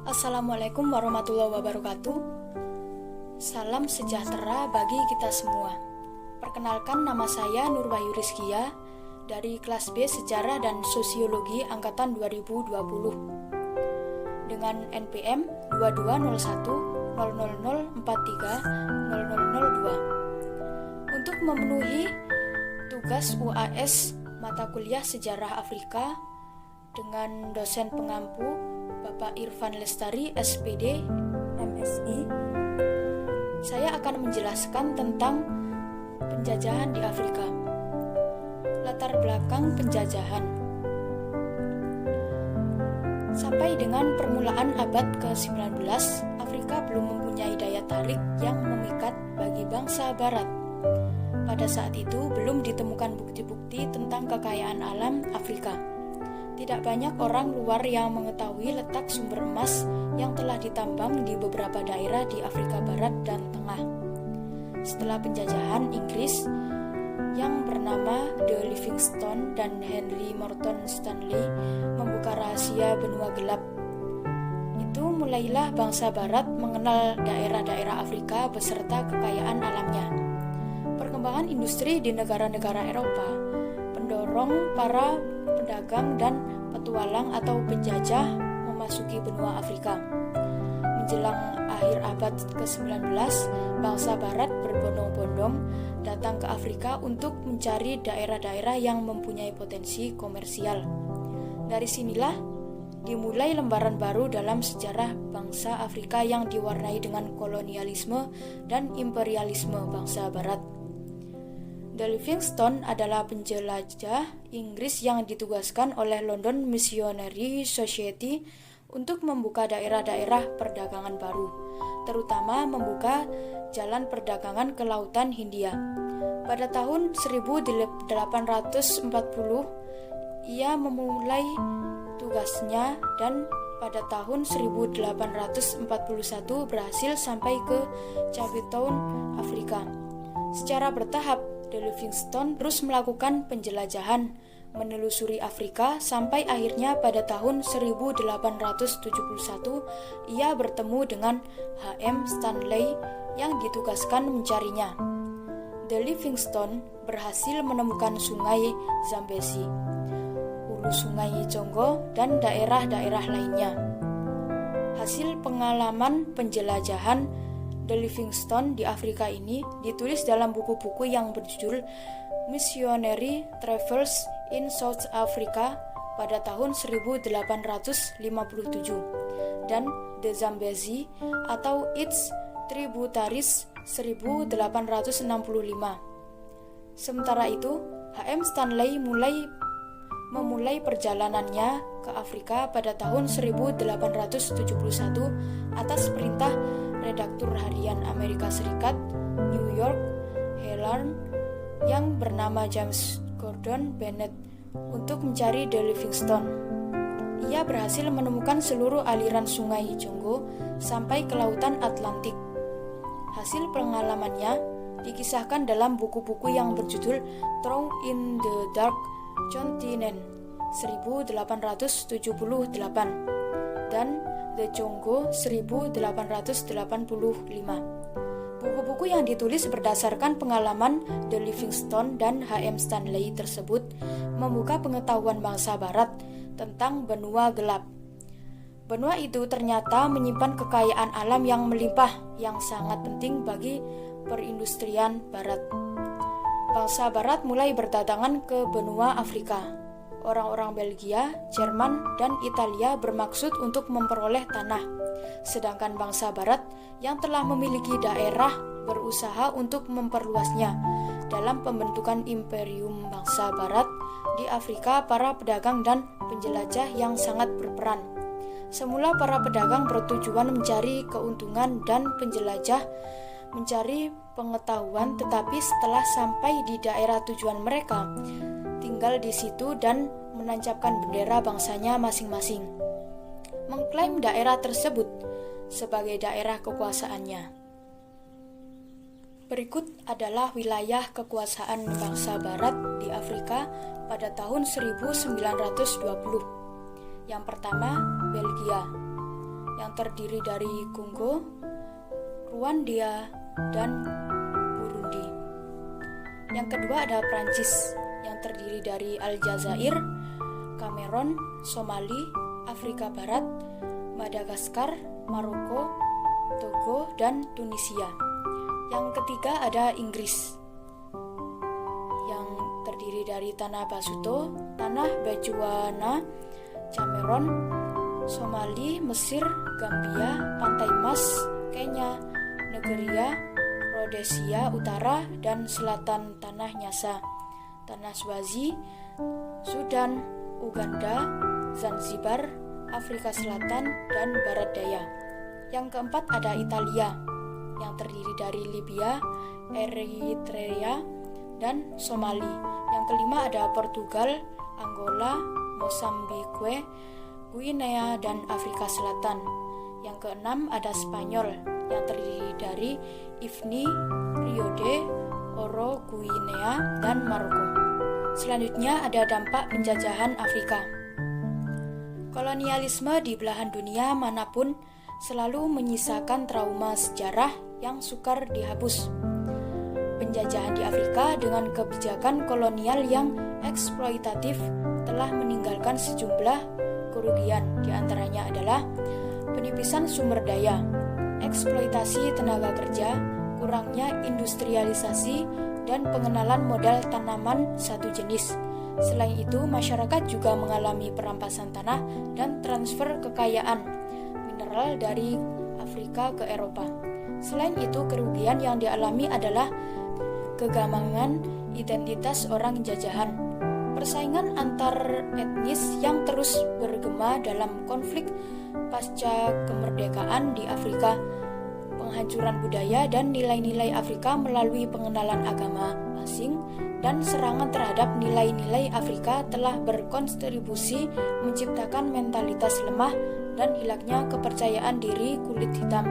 Assalamualaikum warahmatullahi wabarakatuh. Salam sejahtera bagi kita semua. Perkenalkan, nama saya Nurwahyu Rizkia dari kelas B Sejarah dan Sosiologi angkatan 2020 dengan NPM 220100430002 untuk memenuhi tugas UAS mata kuliah Sejarah Afrika dengan dosen pengampu Bapak Irfan Lestari, SPD, MSI. Saya akan menjelaskan tentang penjajahan di Afrika. Latar belakang penjajahan. Sampai dengan permulaan abad ke-19, Afrika belum mempunyai daya tarik yang memikat bagi bangsa Barat. Pada saat itu belum ditemukan bukti-bukti tentang kekayaan alam Afrika. Tidak banyak orang luar yang mengetahui letak sumber emas yang telah ditambang di beberapa daerah di Afrika Barat dan Tengah. Setelah penjajahan Inggris yang bernama The Livingstone dan Henry Morton Stanley membuka rahasia benua gelap, itu mulailah bangsa Barat mengenal daerah-daerah Afrika beserta kekayaan alamnya. Perkembangan industri di negara-negara Eropa pendorong para pedagang dan petualang atau penjajah memasuki benua Afrika. Menjelang akhir abad ke-19, bangsa Barat berbondong-bondong datang ke Afrika untuk mencari daerah-daerah yang mempunyai potensi komersial. Dari sinilah dimulai lembaran baru dalam sejarah bangsa Afrika yang diwarnai dengan kolonialisme dan imperialisme bangsa Barat. The Livingstone adalah penjelajah Inggris yang ditugaskan oleh London Missionary Society untuk membuka daerah-daerah perdagangan baru, terutama membuka jalan perdagangan ke Lautan Hindia. Pada tahun 1840, ia memulai tugasnya dan pada tahun 1841 berhasil sampai ke Cape Town, Afrika. Secara bertahap, The Livingstone terus melakukan penjelajahan menelusuri Afrika sampai akhirnya pada tahun 1871 ia bertemu dengan H.M. Stanley yang ditugaskan mencarinya. The Livingstone berhasil menemukan sungai Zambezi, hulu sungai Congo, dan daerah-daerah lainnya. Hasil pengalaman penjelajahan The Livingstone di Afrika ini ditulis dalam buku-buku yang berjudul Missionary Travels in South Africa pada tahun 1857 dan The Zambezi atau Its Tributaries 1865. Sementara itu, H.M. Stanley memulai perjalanannya ke Afrika pada tahun 1871 atas perintah redaktur harian Amerika Serikat New York Herald yang bernama James Gordon Bennett untuk mencari The Livingstone. Ia berhasil menemukan seluruh aliran sungai Congo sampai ke lautan Atlantik. Hasil pengalamannya dikisahkan dalam buku-buku yang berjudul Through in the Dark Continent 1878 dan The Congo 1885. Buku-buku yang ditulis berdasarkan pengalaman The Livingstone dan H.M. Stanley tersebut membuka pengetahuan bangsa Barat tentang benua gelap. Benua itu ternyata menyimpan kekayaan alam yang melimpah yang sangat penting bagi perindustrian Barat. Bangsa Barat mulai berdatangan ke benua Afrika. Orang-orang Belgia, Jerman, dan Italia bermaksud untuk memperoleh tanah, sedangkan bangsa Barat yang telah memiliki daerah berusaha untuk memperluasnya. Dalam pembentukan imperium bangsa Barat di Afrika, para pedagang dan penjelajah yang sangat berperan. Semula para pedagang bertujuan mencari keuntungan dan penjelajah mencari pengetahuan, tetapi setelah sampai di daerah tujuan mereka, tinggal di situ dan menancapkan bendera bangsanya masing-masing, mengklaim daerah tersebut sebagai daerah kekuasaannya. Berikut adalah wilayah kekuasaan bangsa Barat di Afrika pada tahun 1920. Yang pertama, Belgia. yang terdiri dari Kongo, Rwanda, dan Burundi. Yang kedua ada Prancis yang terdiri dari Aljazair, Kamerun, Somali, Afrika Barat, Madagaskar, Maroko, Togo, dan Tunisia. Yang ketiga ada Inggris yang terdiri dari Tanah Basuto, Tanah Bejuana, Cameron, Somali, Mesir, Gambia, Pantai Mas, Kenya, Nigeria, Rhodesia Utara dan Selatan, Tanah Nyasa, Tanah Swazi, Sudan, Uganda, Zanzibar, Afrika Selatan, dan Barat Daya. Yang keempat ada Italia yang terdiri dari Libya, Eritrea, dan Somali. Yang kelima ada Portugal, Angola, Mozambik, Guinea, dan Afrika Selatan. Yang keenam ada Spanyol yang terdiri dari Ifni, Rio de Oro, Guinea, dan Maroko. Selanjutnya ada dampak penjajahan Afrika. Kolonialisme di belahan dunia manapun selalu menyisakan trauma sejarah yang sukar dihapus. Penjajahan di Afrika dengan kebijakan kolonial yang eksploitatif telah meninggalkan sejumlah kerugian. Di antaranya adalah penipisan sumber daya, eksploitasi tenaga kerja, kurangnya industrialisasi, dan pengenalan modal tanaman satu jenis. Selain itu, masyarakat juga mengalami perampasan tanah dan transfer kekayaan mineral dari Afrika ke Eropa. Selain itu, kerugian yang dialami adalah kegamangan identitas orang jajahan, persaingan antar etnis yang terus bergema dalam konflik pasca kemerdekaan di Afrika, penghancuran budaya dan nilai-nilai Afrika melalui pengenalan agama asing, dan serangan terhadap nilai-nilai Afrika telah berkontribusi menciptakan mentalitas lemah dan hilangnya kepercayaan diri kulit hitam.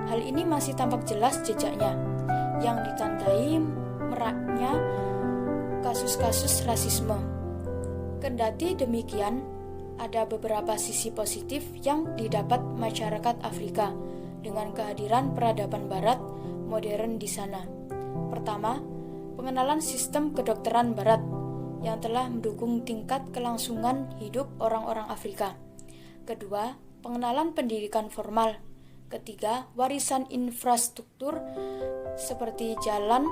Hal ini masih tampak jelas jejaknya, yang ditandai meraknya kasus-kasus rasisme. Kendati demikian, ada beberapa sisi positif yang didapat masyarakat Afrika dengan kehadiran peradaban Barat modern di sana. Pertama, pengenalan sistem kedokteran Barat yang telah mendukung tingkat kelangsungan hidup orang-orang Afrika. Kedua, pengenalan pendidikan formal. Ketiga, warisan infrastruktur seperti jalan,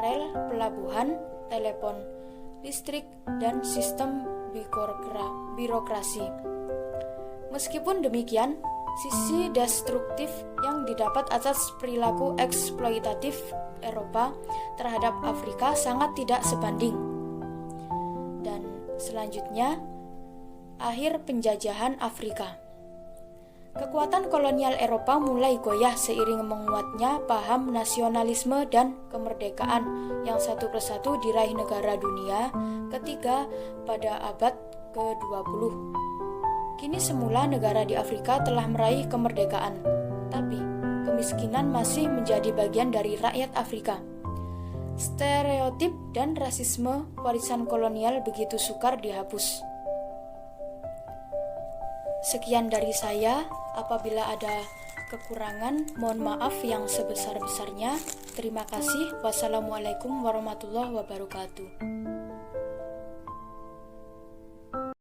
rel, pelabuhan, telepon, listrik, dan sistem birokrasi. Meskipun demikian, sisi destruktif yang didapat atas perilaku eksploitatif Eropa terhadap Afrika sangat tidak sebanding. Dan selanjutnya, akhir penjajahan Afrika. Kekuatan kolonial Eropa mulai goyah seiring menguatnya paham nasionalisme dan kemerdekaan yang satu persatu diraih negara dunia ketiga pada abad ke-20. Kini semula negara di Afrika telah meraih kemerdekaan, tapi kemiskinan masih menjadi bagian dari rakyat Afrika. Stereotip dan rasisme warisan kolonial begitu sukar dihapus. Sekian dari saya. Apabila ada kekurangan, mohon maaf yang sebesar-besarnya. Terima kasih. Wassalamualaikum warahmatullahi wabarakatuh.